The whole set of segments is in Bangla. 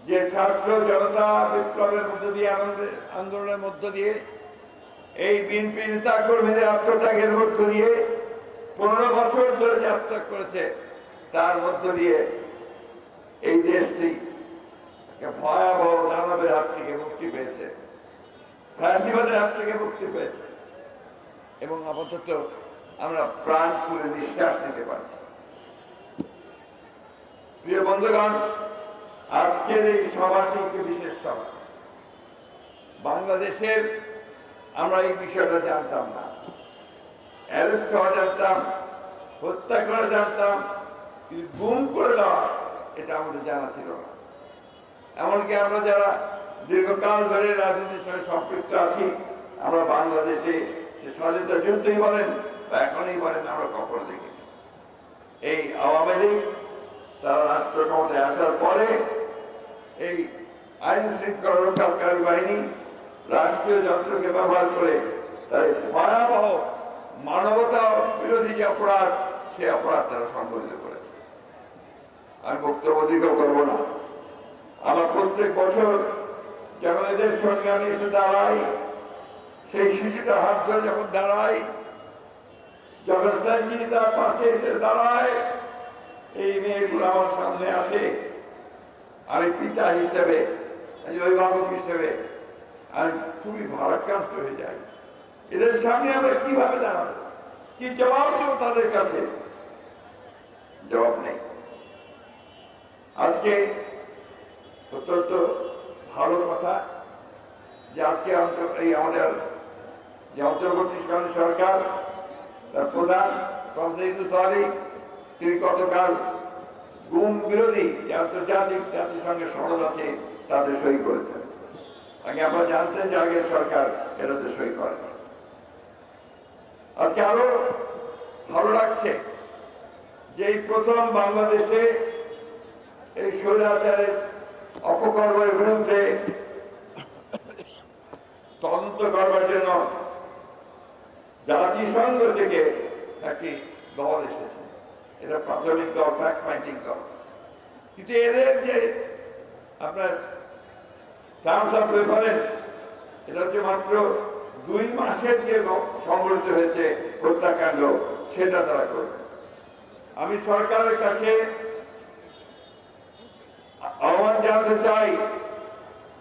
যে ছাত্র জনতা বিপ্লবের মধ্য দিয়ে আন্দোলনের মধ্য দিয়ে এই বিএনপি নেতা কর্মীদের আত্মত্যাগের মধ্য দিয়ে 15 বছর ধরে যাত্রা করেছে, তার মধ্য দিয়ে এই দেশটি ভয়াবহ দানবের হাত থেকে মুক্তি পেয়েছে, ফ্যাসিবাদের হাত থেকে মুক্তি পেয়েছে এবং আপাতত আমরা প্রাণ খুলে নিঃশ্বাস নিতে পারছি। প্রিয় বন্ধুগণ, আজকের এই সভাটি একটি বিশেষ সভা। বাংলাদেশের আমরা এই বিষয়টা জানতাম না, অ্যারেস্ট হওয়া জানতাম, হত্যা করা জানতাম, কিন্তু গুম করে দেওয়া এটা আমাদের জানা ছিল না। এমনকি আমরা যারা দীর্ঘকাল ধরে রাজনীতির সঙ্গে সম্পৃক্ত আছি, আমরা বাংলাদেশে সে স্বাধীনতা যুদ্ধই বলেন বা এখনই বলেন, আমরা কখনো দেখিনি। এই আওয়ামী লীগ তারা রাষ্ট্র ক্ষমতায় আসার পরে এই আইন শৃঙ্খলা রক্ষাকারী বাহিনী রাষ্ট্রীয় যন্ত্রকে ব্যবহার করে তারা ভয়াবহ মানবতা বিরোধী যে অপরাধ, সে অপরাধ তারা সংগঠিত করেছে। আমি বক্তব্য দীর্ঘ করবো না। আমার প্রত্যেক বছর যখন এদের সঙ্গে আমি এসে দাঁড়াই, সেই শিশুটার হাত ধরে যখন দাঁড়াই, যখন সঞ্জিত তার পাশে এসে দাঁড়ায়, এই মেয়েগুলো আমার সামনে আসে, আমি পিতা হিসেবে, অভিভাবক হিসেবে আমি খুবই ভারাক্রান্ত হয়ে যাই। এদের সামনে আমরা কিভাবে দাঁড়াবো, কি জবাব দেবো তাদের কাছে? জবাব নেই। আজকে অত্যন্ত ভালো কথা যে আজকে এই আমাদের যে অন্তর্বর্তীকালীন সরকার, তার প্রধান প্রফেসর ইউনূস আলী, তিনি গতকাল গুম বিরোধী যে আন্তর্জাতিক জাতিসংঘের সনদ আছে তাতে সই করেছেন। আগে আপনারা জানতেন যে আগের সরকার এটাতে সই করেনি। আজকে আরো ভালো লাগছে যে এই প্রথম বাংলাদেশে এই স্বৈরাচারের অপকর্মের বিরুদ্ধে তদন্ত করবার জন্য জাতিসংঘ থেকে একটি দল এসেছে। এটা প্রাথমিক দল, ফ্যাক্ট ফাইন্ডিং দল। কিন্তু এদের যে আপনার টার্মস অফ রেফারেন্স, এটা হচ্ছে মাত্র 2 মাসের যে সংঘটিত হয়েছে হত্যাকাণ্ড, সেটা তারা করবে। আমি সরকারের কাছে আহ্বান জানাতে চাই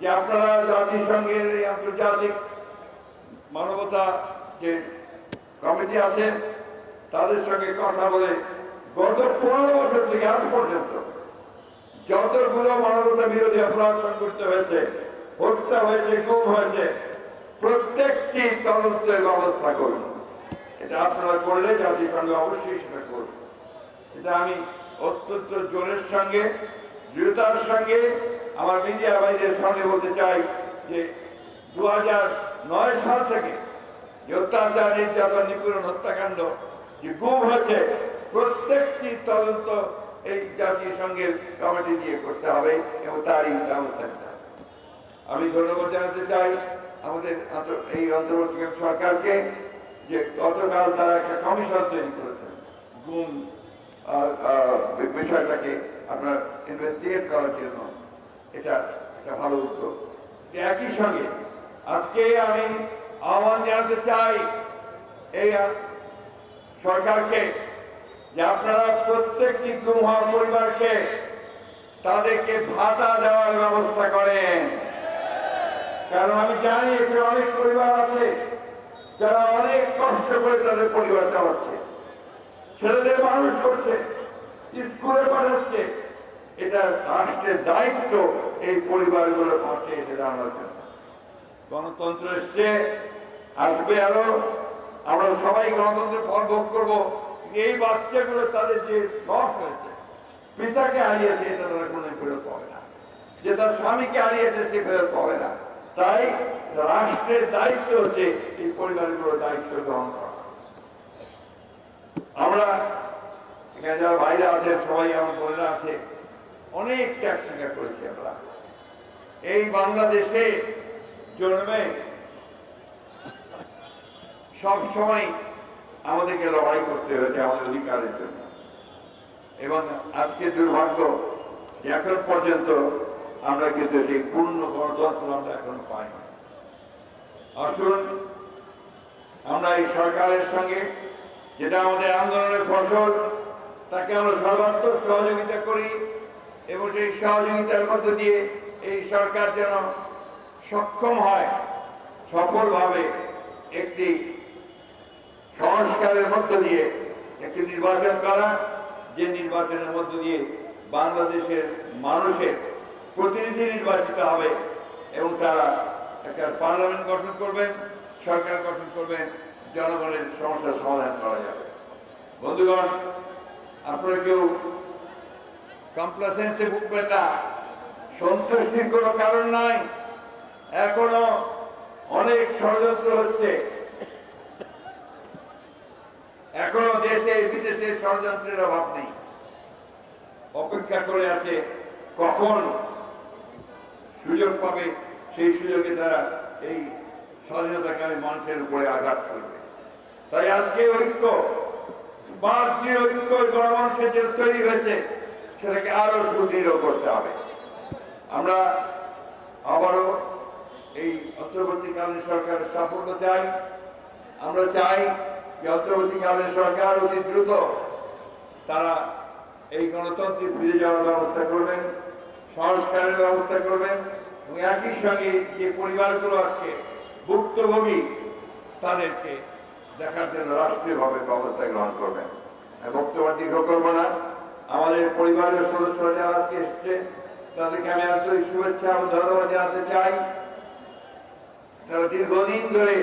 যে আপনারা জাতিসংঘের এই আন্তর্জাতিক মানবতা যে কমিটি আছে, তাদের সঙ্গে কথা বলে গত 15 বছর থেকে আজ পর্যন্ত যতগুলো মানবতা বিরোধী অপরাধ সংঘটিত হয়েছে, হত্যা হয়েছে, গুম হয়েছে, প্রত্যেকটি তদন্তের ব্যবস্থা করুন। এটা আপনারা করলে জাতিসংঘ অবশ্যই সেটা করবে। এটা আমি অত্যন্ত জোরের সঙ্গে, দৃঢ়তার সঙ্গে আমার মিডিয়া ভাইদের সামনে বলতে চাই যে 2009 সাল থেকে যে অত্যাচার, নির্যাতন, নিপীড়ন, হত্যাকাণ্ড, যে গুম হয়েছে, প্রত্যেকটি তদন্ত এই জাতিসংঘের কমিটি দিয়ে করতে হবে এবং তারই ব্যবস্থা নিতে হবে। আমি ধন্যবাদ জানাতে চাই আমাদের এই অন্তর্বর্তীকালীন সরকারকে যে গতকাল তারা একটা কমিশন তৈরি করেছেন গুম বিষয়টাকে আপনার ইনভেস্টিগেট করার জন্য। এটা একটা ভালো উদ্যোগ। একই সঙ্গে আজকে আমি আহ্বান জানাতে চাই এই সরকারকে যে আপনারা প্রত্যেকটি গুম হওয়া পরিবারকে তাদেরকে ভাতা দেওয়ার ব্যবস্থা করেন। কারণ আমি জানি এখানে অনেক পরিবার আছে যারা অনেক কষ্ট করে তাদের পরিবার চালাচ্ছে, ছেলেদের মানুষ করছে, স্কুলে পাঠাচ্ছে। এটা রাষ্ট্রের দায়িত্ব এই পরিবারগুলোর পাশে এসে দাঁড়ানোর জন্য। গণতন্ত্র এসছে, আসবে আরো, আমরা সবাই গণতন্ত্রের ফল ভোগ করবো। এই বাচ্চাগুলো তাদের যে লস হয়েছে, পিতাকে হারিয়েছে, এটা তারা কোনোদিন ফেরত পাবে না। যে তার স্বামীকে হারিয়েছে, সে ফেরত পাবে না। তাই রাষ্ট্রের দায়িত্ব হচ্ছে এই পরিবারগুলোর দায়িত্ব গ্রহণ করা। আমরা এখানে যারা বাইরে আছেন, সবাই আমার বোনেরা আছে, অনেক ত্যাগ স্বীকার করেছি আমরা। এই বাংলাদেশে জন্মে সব সময় আমাদেরকে লড়াই করতে হয়েছে আমাদের অধিকারের জন্য। এবং আজকে দুর্ভাগ্য এখন পর্যন্ত আমরা কিন্তু সেই পূর্ণ গণতন্ত্র আমরা এখনো পাই না। আসুন আমরা এই সরকারের সঙ্গে, যেটা আমাদের আন্দোলনের ফসল, তাকে আমরা সর্বাত্মক সহযোগিতা করি এবং সেই সহযোগিতার মধ্য দিয়ে এই সরকার যেন সক্ষম হয় সফলভাবে একটি সংস্কারের মধ্য দিয়ে একটি নির্বাচন করা, যে নির্বাচনের মধ্য দিয়ে বাংলাদেশের মানুষের প্রতিনিধি নির্বাচিত হবে এবং তারা একটা পার্লামেন্ট গঠন করবেন, সরকার গঠন করবেন, জনগণের সমস্যার সমাধান করা যাবে। বন্ধুগণ, আপনারা কেউ কমপ্লাসেন্সে ভুগবেন না, সন্তুষ্টির কোনো কারণ নাই। এখনো অনেক ষড়যন্ত্র হচ্ছে, এখনো দেশে বিদেশে ষড়যন্ত্রের অভাব নেই। অপেক্ষা করে আছে কখন সুযোগ পাবে, সেই সুযোগে তারা এই স্বাধীনতাকামী মানুষের উপরে আঘাত করবে। তাই আজকে ঐক্য, ভারতীয় ঐক্য গণমানুষের যে তৈরি হয়েছে, সেটাকে আরো সুদৃঢ় করতে হবে। আমরা আবারও এই অন্তর্বর্তীকালীন সরকারের সাফল্য চাই। আমরা চাই যে অন্তর্বর্তীকালীন সরকার অতি দ্রুত তারা এই গণতন্ত্রে ফিরে যাওয়ার ব্যবস্থা করবেন, সংস্কারের ব্যবস্থা করবেন এবং একই সঙ্গে যে পরিবারগুলো আজকে ভুক্তভোগী তাদেরকে দেখার জন্য রাষ্ট্রীয়ভাবে ব্যবস্থা গ্রহণ করবেন। বক্তব্য দীর্ঘ করবো না। আমাদের পরিবারের সদস্যরা যারা আজকে এসছে, তাদেরকে আমি আন্তরিক শুভেচ্ছা এবং ধন্যবাদ জানাতে চাই। তারা দীর্ঘদিন ধরে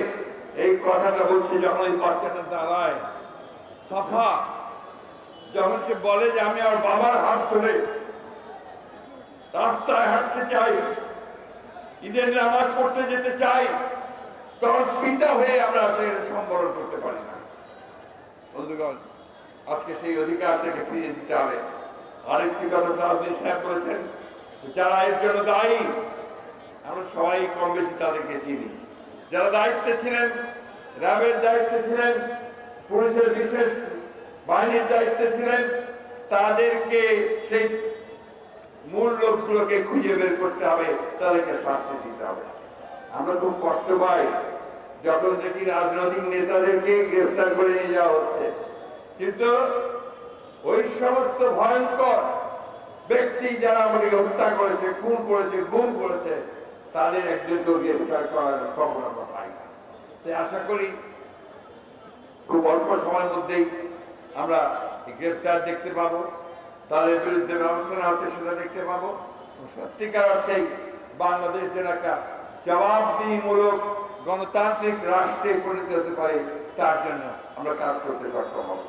এই কথাটা বলছে। যখন এই বাচ্চাটা দাঁড়ায় সাফা, যখন সে বলে যে আমি আমার বাবার হাত ধরে রাস্তায় হাঁটতে চাই, ঈদের নামাজ পড়তে যেতে চাই, তখন পিতা হয়ে আমরা সেটা সম্বরণ করতে পারি না। বন্ধুগণ, আজকে সেই অধিকার থেকে ফিরিয়ে দিতে হবে। আরেকটি কথা সালাউদ্দিন সাহেব বলেছেন, যারা এর জন্য দায়ী, আমরা সবাই কম বেশি তাদেরকে চিনি। যারা দায়িত্বে ছিলেন, র্যাবের দায়িত্বে ছিলেন, পুলিশের বিশেষ বাহিনীর দায়িত্বে ছিলেন, তাদেরকে সেই মূল লোকগুলোকে খুঁজে বের করতে হবে, তাদেরকে শাস্তি দিতে হবে। আমরা খুব কষ্ট পাই যখন দেখি রাজনৈতিক নেতাদেরকে গ্রেফতার করে নিয়ে যাওয়া হচ্ছে, কিন্তু ওই সমস্ত ভয়ঙ্কর ব্যক্তি যারা আমাদেরকে হত্যা করেছে, খুন করেছে, গুম করেছে, তাদের একজনকেও গ্রেফতার করার খবর আমরা পাই না। তাই আশা করি খুব অল্প সময়ের মধ্যেই আমরা গ্রেফতার দেখতে পাবো, তাদের বিরুদ্ধে ব্যবস্থা নেওয়া হচ্ছে সেটা দেখতে পাবো। সত্যিকার অর্থেই বাংলাদেশ যেন একটা জবাবদিহিমূলক গণতান্ত্রিক রাষ্ট্রে পরিণত হতে পারে, তার জন্য আমরা কাজ করতে সক্ষম হব।